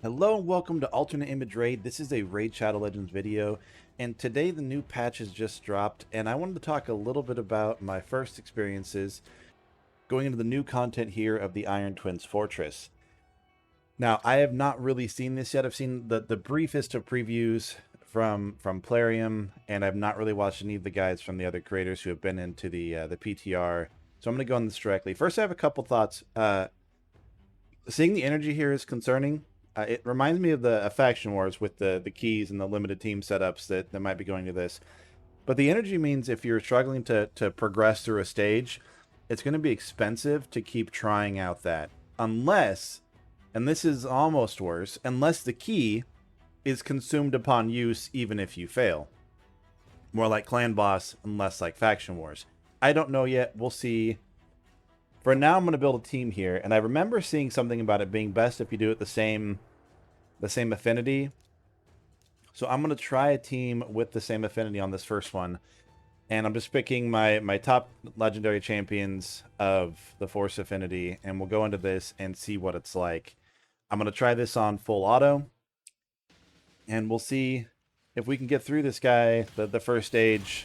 Hello and welcome to Alternate Image Raid. This is a Raid Shadow Legends video, and today the new patch has just dropped, and I wanted to talk a little bit about my first experiences going into the new content here of the Iron Twins Fortress. Now, I have not really seen this yet. I've seen the briefest of previews from Plarium, and I've not really watched any of the guides from the other creators who have been into the PTR. So I'm going to go on this directly. First, I have a couple thoughts. Seeing the energy here is concerning. It reminds me of the faction wars with the keys and the limited team setups that might be going to this. But the energy means if you're struggling to progress through a stage, it's going to be expensive to keep trying out that. Unless, and this is almost worse, unless the key is consumed upon use even if you fail. More like clan boss and less like faction wars. I don't know yet. We'll see. For now, I'm going to build a team here, and I remember seeing something about it being best if you do it the same affinity. So I'm going to try a team with the same affinity on this first one, and I'm just picking my top legendary champions of the Force affinity, and we'll go into this and see what it's like. I'm going to try this on full auto, and we'll see if we can get through this guy, the first stage,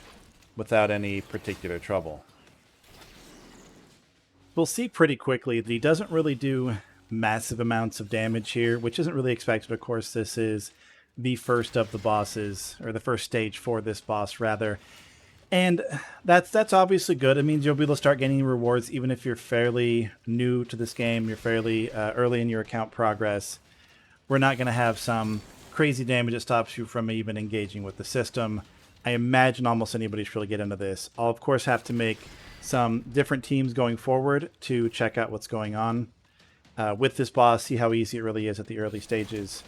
without any particular trouble. We'll see pretty quickly that he doesn't really do massive amounts of damage here, which isn't really expected. Of course, this is the first of the bosses, or the first stage for this boss, rather. And that's obviously good. It means you'll be able to start gaining rewards even if you're fairly new to this game, you're fairly early in your account progress. We're not going to have some crazy damage that stops you from even engaging with the system. I imagine almost anybody should really get into this. I'll, of course, have to make some different teams going forward to check out what's going on with this boss, see how easy it really is at the early stages.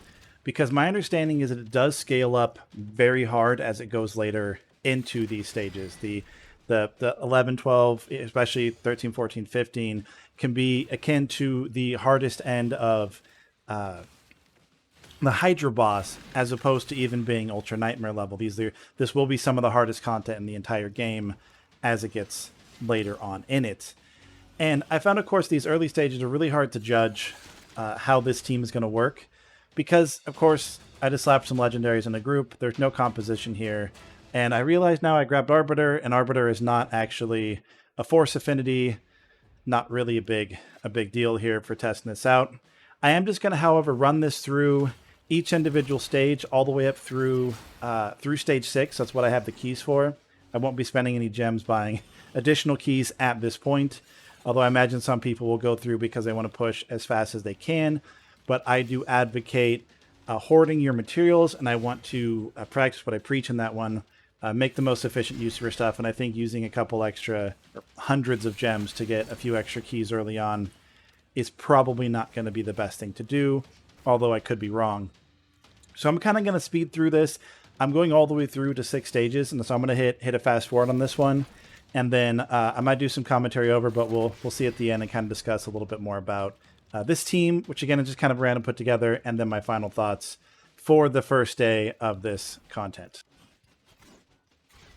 Because my understanding is that it does scale up very hard as it goes later into these stages. The 11, 12, especially 13, 14, 15, can be akin to the hardest end of the Hydra boss, as opposed to even being Ultra Nightmare level. This will be some of the hardest content in the entire game as it gets later on in it. And I found, of course, these early stages are really hard to judge how this team is going to work, because, of course, I just slapped some legendaries in a group. There's no composition here. And I realize now I grabbed Arbiter, and Arbiter is not actually a Force affinity. Not really a big deal here for testing this out. I am just going to, however, run this through each individual stage all the way up through stage 6. That's what I have the keys for. I won't be spending any gems buying additional keys at this point, although I imagine some people will go through because they want to push as fast as they can. But I do advocate hoarding your materials, and I want to practice what I preach in that one. Make the most efficient use of your stuff, and I think using a couple extra, hundreds of gems to get a few extra keys early on is probably not going to be the best thing to do, although I could be wrong. So I'm kind of going to speed through this. I'm going all the way through to 6 stages, and so I'm going to hit a fast forward on this one. And then I might do some commentary over, but we'll see at the end and kind of discuss a little bit more about this team, which again is just kind of random put together, and then my final thoughts for the first day of this content.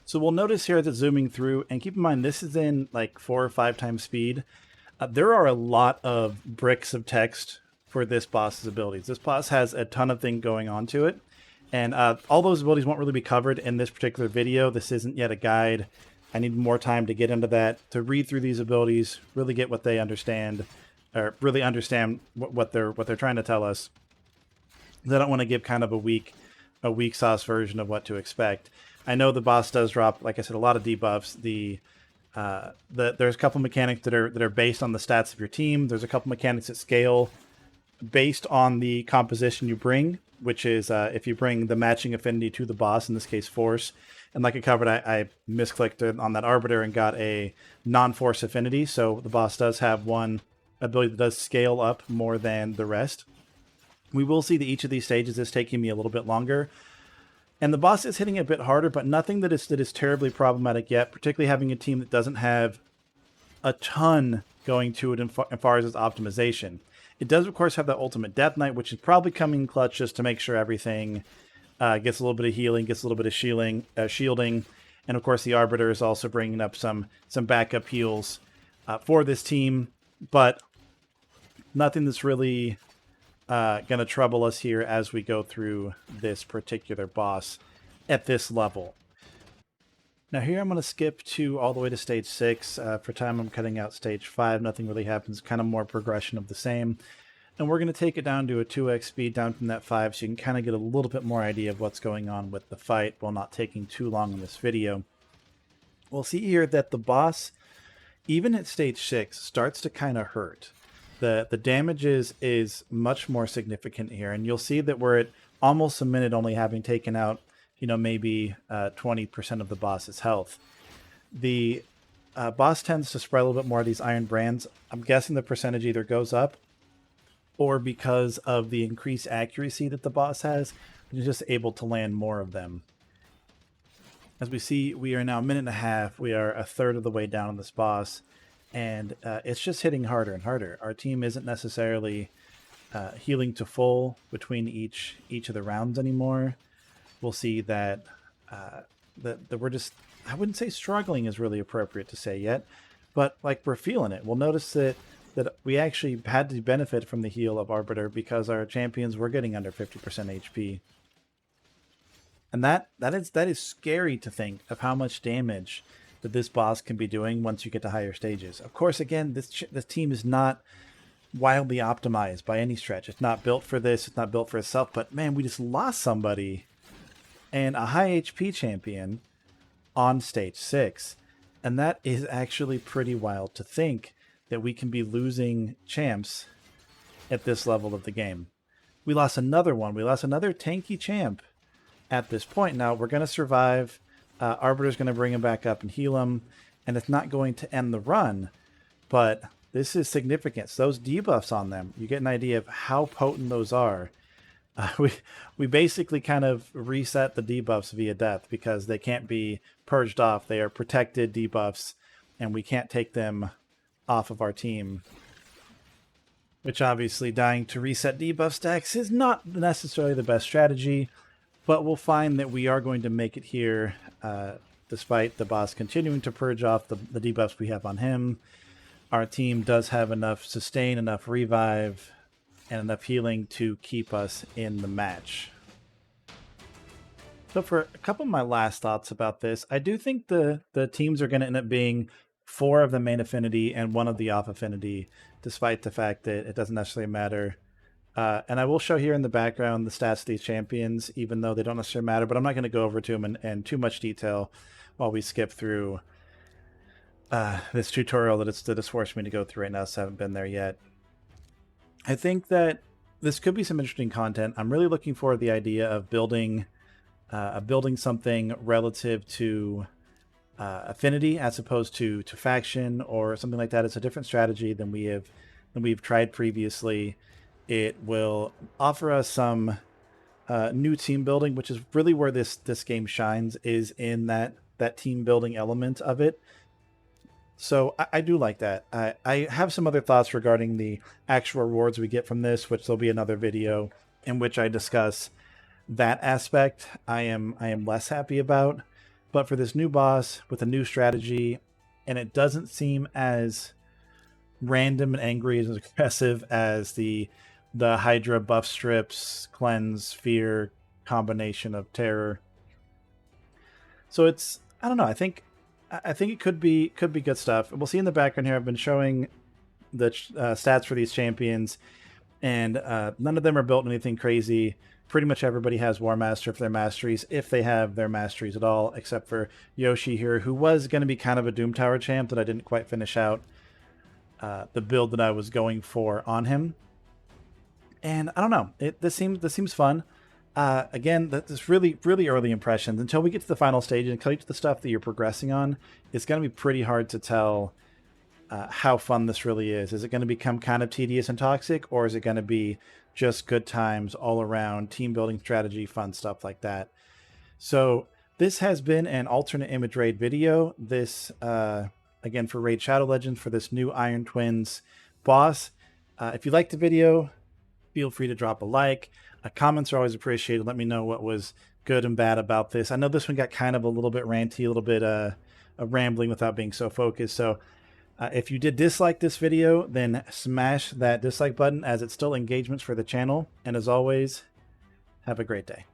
So we'll notice here that zooming through, and keep in mind this is in like 4 or 5 times speed. There are a lot of bricks of text for this boss's abilities. This boss has a ton of things going on to it, and all those abilities won't really be covered in this particular video. This isn't yet a guide. I need more time to get into that, to read through these abilities, really get what they understand, or really understand what they're trying to tell us. I don't want to give kind of a weak sauce version of what to expect. I know the boss does drop, like I said, a lot of debuffs. There's a couple mechanics that are based on the stats of your team. There's a couple mechanics that scale based on the composition you bring, which is if you bring the matching affinity to the boss, in this case Force. And like I covered, I misclicked on that Arbiter and got a non-Force affinity. So the boss does have one ability that does scale up more than the rest. We will see that each of these stages is taking me a little bit longer. And the boss is hitting a bit harder, but nothing that is terribly problematic yet, particularly having a team that doesn't have a ton going to it as far as its optimization. It does, of course, have that ultimate Death Knight, which is probably coming clutch just to make sure everything gets a little bit of healing, gets a little bit of shielding. And, of course, the Arbiter is also bringing up some backup heals for this team, but nothing that's really going to trouble us here as we go through this particular boss at this level. Now here I'm going to skip to all the way to stage 6. For time I'm cutting out stage 5. Nothing really happens, kind of more progression of the same. And we're going to take it down to a 2x speed down from that 5 so you can kind of get a little bit more idea of what's going on with the fight while not taking too long in this video. We'll see here that the boss, even at stage 6, starts to kind of hurt. The damage is much more significant here, and you'll see that we're at almost a minute only having taken out, maybe 20% of the boss's health. The boss tends to spread a little bit more of these iron brands. I'm guessing the percentage either goes up, or because of the increased accuracy that the boss has, you're just able to land more of them. As we see, we are now a minute and a half. We are a third of the way down on this boss, and it's just hitting harder and harder. Our team isn't necessarily healing to full between each of the rounds anymore. We'll see that that we're just, I wouldn't say struggling is really appropriate to say yet, but like we're feeling it. We'll notice that we actually had to benefit from the heal of Arbiter because our champions were getting under 50% HP. And that is scary to think of how much damage that this boss can be doing once you get to higher stages. Of course, again, this team is not wildly optimized by any stretch. It's not built for this. It's not built for itself. But man, we just lost somebody and a high HP champion on stage 6. And that is actually pretty wild to think that we can be losing champs at this level of the game. We lost another one. We lost another tanky champ at this point. Now we're going to survive. Arbiter's going to bring him back up and heal him, and it's not going to end the run, but this is significant. So those debuffs on them, you get an idea of how potent those are. We basically kind of reset the debuffs via death because they can't be purged off. They are protected debuffs, and we can't take them off of our team. Which obviously dying to reset debuff stacks is not necessarily the best strategy, but we'll find that we are going to make it here despite the boss continuing to purge off the debuffs we have on him. Our team does have enough sustain, enough revive, and enough healing to keep us in the match. So for a couple of my last thoughts about this, I do think the teams are going to end up being 4 of the main affinity and 1 of the off affinity, despite the fact that it doesn't necessarily matter. And I will show here in the background the stats of these champions, even though they don't necessarily matter, but I'm not going to go over to them in too much detail while we skip through this tutorial that it's forced me to go through right now, so I haven't been there yet. I think that this could be some interesting content. I'm really looking for the idea of building something relative to affinity as opposed to faction or something like that. It's a different strategy than we've tried previously. It will offer us some new team building, which is really where this game shines, is in that team building element of it. So I do like that. I have some other thoughts regarding the actual rewards we get from this, which there'll be another video in which I discuss that aspect. I am less happy about. But for this new boss with a new strategy, and it doesn't seem as random and angry and as aggressive as the Hydra buff strips, cleanse, fear combination of terror. So it's, I don't know, I think it could be good stuff. We'll see in the background here, I've been showing the stats for these champions, and none of them are built anything crazy. Pretty much everybody has War Master for their masteries, if they have their masteries at all, except for Yoshi here, who was going to be kind of a Doom Tower champ that I didn't quite finish out the build that I was going for on him. And I don't know, this seems fun. Again, this really early impressions. Until we get to the final stage and until you get to the stuff that you're progressing on, it's going to be pretty hard to tell how fun this really is. Is it going to become kind of tedious and toxic, or is it going to be just good times all around, team building strategy, fun stuff like that? So this has been an alternate image raid video. This, again, for Raid Shadow Legends, for this new Iron Twins boss. If you liked the video, feel free to drop a like. Comments are always appreciated. Let me know what was good and bad about this. I know this one got kind of a little bit ranty, a little bit rambling without being so focused. So If you did dislike this video, then smash that dislike button, as it's still engagements for the channel. And as always, have a great day.